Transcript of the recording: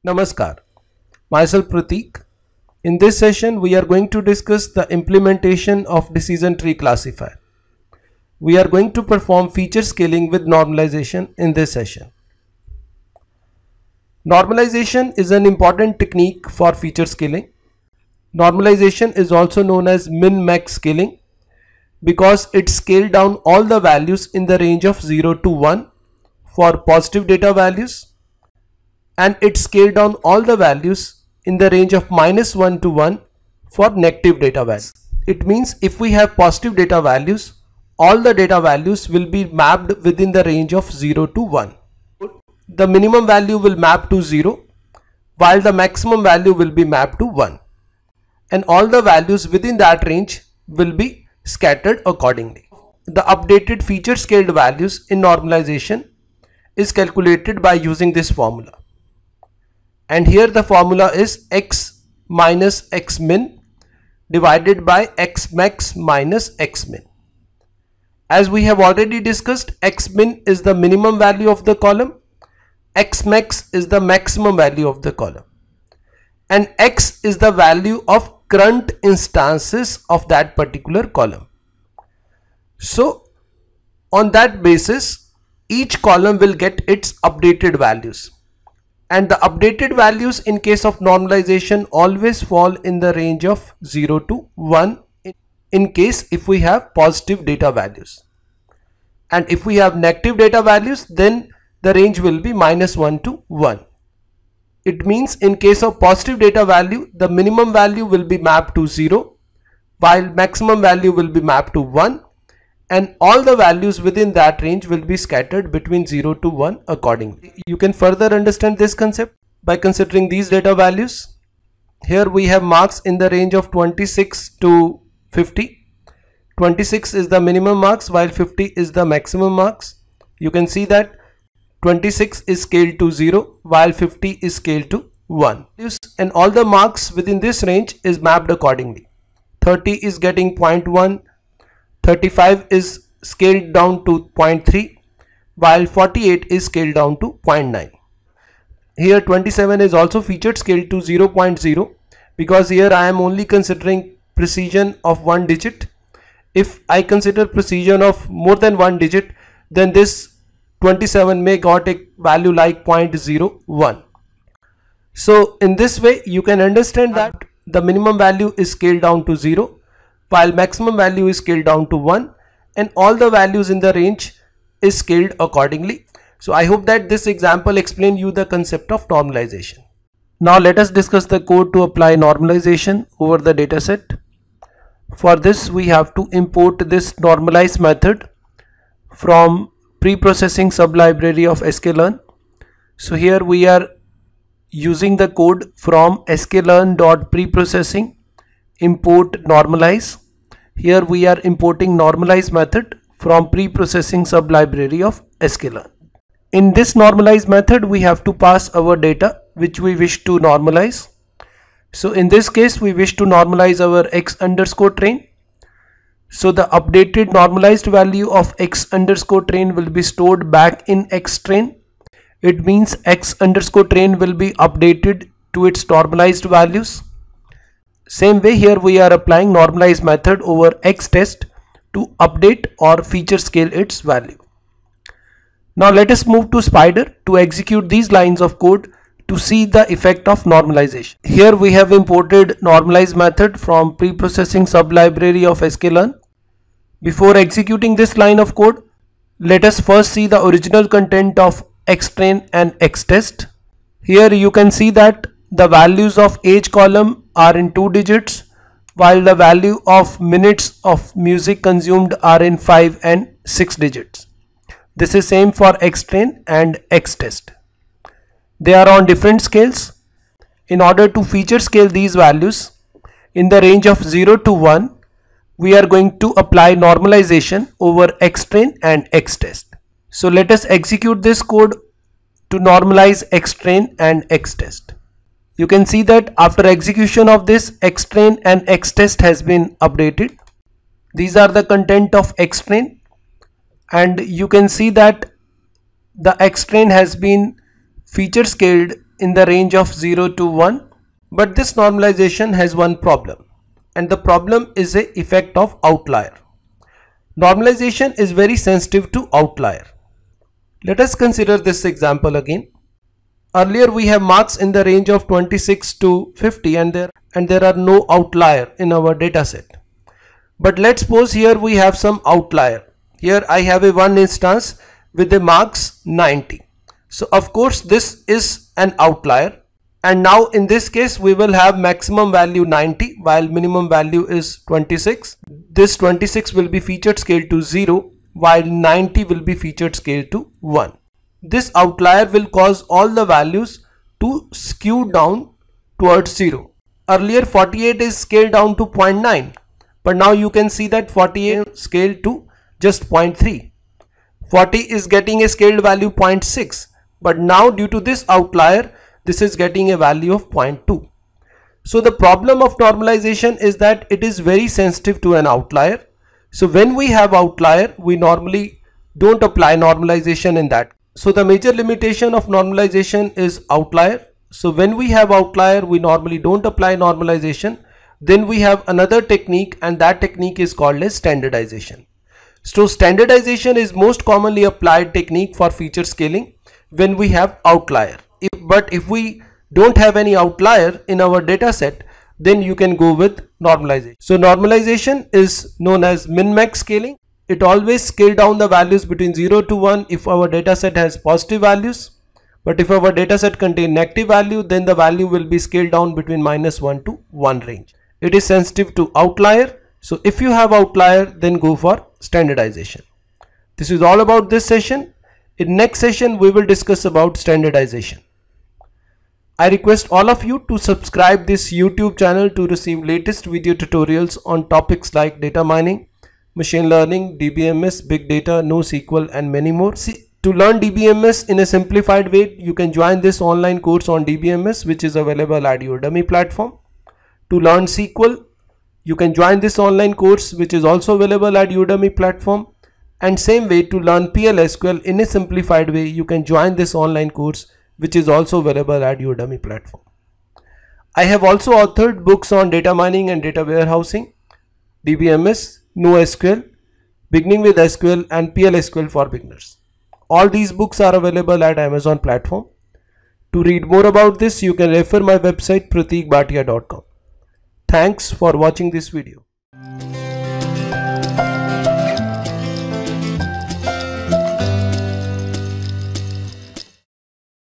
Namaskar, myself Pratik. In this session, we are going to discuss the implementation of decision tree classifier. We are going to perform feature scaling with normalization in this session. Normalization is an important technique for feature scaling. Normalization is also known as min-max scaling because it scales down all the values in the range of 0 to 1 for positive data values, and it scaled down all the values in the range of -1 to 1 for negative data values. It means if we have positive data values, all the data values will be mapped within the range of 0 to 1. The minimum value will map to 0 while the maximum value will be mapped to 1, and all the values within that range will be scattered accordingly. The updated feature scaled values in normalization is calculated by using this formula. And here the formula is x minus x min divided by x max minus x min. As we have already discussed, x min is the minimum value of the column, x max is the maximum value of the column, and x is the value of current instances of that particular column. So on that basis, each column will get its updated values. And the updated values in case of normalization always fall in the range of 0 to 1 in case if we have positive data values. And if we have negative data values, then the range will be -1 to 1. It means in case of positive data value, the minimum value will be mapped to 0 while maximum value will be mapped to 1, and all the values within that range will be scattered between 0 to 1 accordingly. You can further understand this concept by considering these data values. Here we have marks in the range of 26 to 50. 26 is the minimum marks while 50 is the maximum marks. You can see that 26 is scaled to 0 while 50 is scaled to 1. And all the marks within this range is mapped accordingly. 30 is getting 0.1. 35 is scaled down to 0.3 while 48 is scaled down to 0.9. Here 27 is also featured scaled to 0.0 because here I am only considering precision of one digit. If I consider precision of more than one digit, then this 27 may got a value like 0.01. So in this way you can understand that the minimum value is scaled down to 0 while maximum value is scaled down to 1, and all the values in the range is scaled accordingly. So I hope that this example explained you the concept of normalization. Now let us discuss the code to apply normalization over the dataset. For this we have to import this normalize method from pre-processing sublibrary of sklearn. So here we are using the code from sklearn.preprocessing import normalize. Here we are importing normalize method from pre-processing sublibrary of sklearn. In this normalize method we have to pass our data which we wish to normalize. So in this case we wish to normalize our x underscore train. So the updated normalized value of x underscore train will be stored back in x train. It means x underscore train will be updated to its normalized values. Same way here we are applying normalize method over x test to update or feature scale its value. Now let us move to Spider to execute these lines of code to see the effect of normalization. Here we have imported normalize method from pre-processing sublibrary of sklearn. Before executing this line of code, let us first see the original content of xtrain and xtest. Here you can see that the values of age column are in 2 digits while the value of minutes of music consumed are in 5 and 6 digits. This is same for xtrain and xtest. They are on different scales. In order to feature scale these values in the range of 0 to 1, we are going to apply normalization over xtrain and xtest. So let us execute this code to normalize xtrain and xtest. You can see that after execution of this, xtrain and xtest has been updated. These are the content of xtrain, and you can see that the xtrain has been feature scaled in the range of 0 to 1. But this normalization has one problem, and the problem is the effect of outlier. Normalization is very sensitive to outlier. Let us consider this example again. Earlier we have marks in the range of 26 to 50 and there are no outlier in our data set. But let's suppose here we have some outlier. Here I have a one instance with the marks 90. So of course this is an outlier, and now in this case we will have maximum value 90 while minimum value is 26. This 26 will be featured scale to 0 while 90 will be featured scale to 1. This outlier will cause all the values to skew down towards 0. Earlier 48 is scaled down to 0.9, but now you can see that 48 scaled to just 0.3. 40 is getting a scaled value 0.6, but now due to this outlier this is getting a value of 0.2. So the problem of normalization is that it is very sensitive to an outlier. So when we have outlier, we normally don't apply normalization in that. So the major limitation of normalization is outlier. So when we have outlier, we normally don't apply normalization. Then we have another technique, and that technique is called as standardization. So standardization is most commonly applied technique for feature scaling when we have outlier. But if we don't have any outlier in our data set, then you can go with normalization. So normalization is known as min-max scaling. It always scale down the values between 0 to 1 if our data set has positive values. But if our data set contain negative value, then the value will be scaled down between -1 to 1 range. It is sensitive to outlier. So if you have outlier, then go for standardization. This is all about this session. In next session, we will discuss about standardization. I request all of you to subscribe this YouTube channel to receive latest video tutorials on topics like data mining, machine learning, DBMS, big data, NoSQL, and many more. To learn DBMS in a simplified way, you can join this online course on DBMS, which is available at Udemy platform. To learn SQL, you can join this online course, which is also available at Udemy platform. And same way, to learn PLSQL in a simplified way, you can join this online course, which is also available at Udemy platform. I have also authored books on data mining and data warehousing, DBMS, NoSQL, beginning with SQL, and PLSQL for beginners. All these books are available at Amazon platform. To read more about this, you can refer my website prateekbhatia.com. Thanks for watching this video.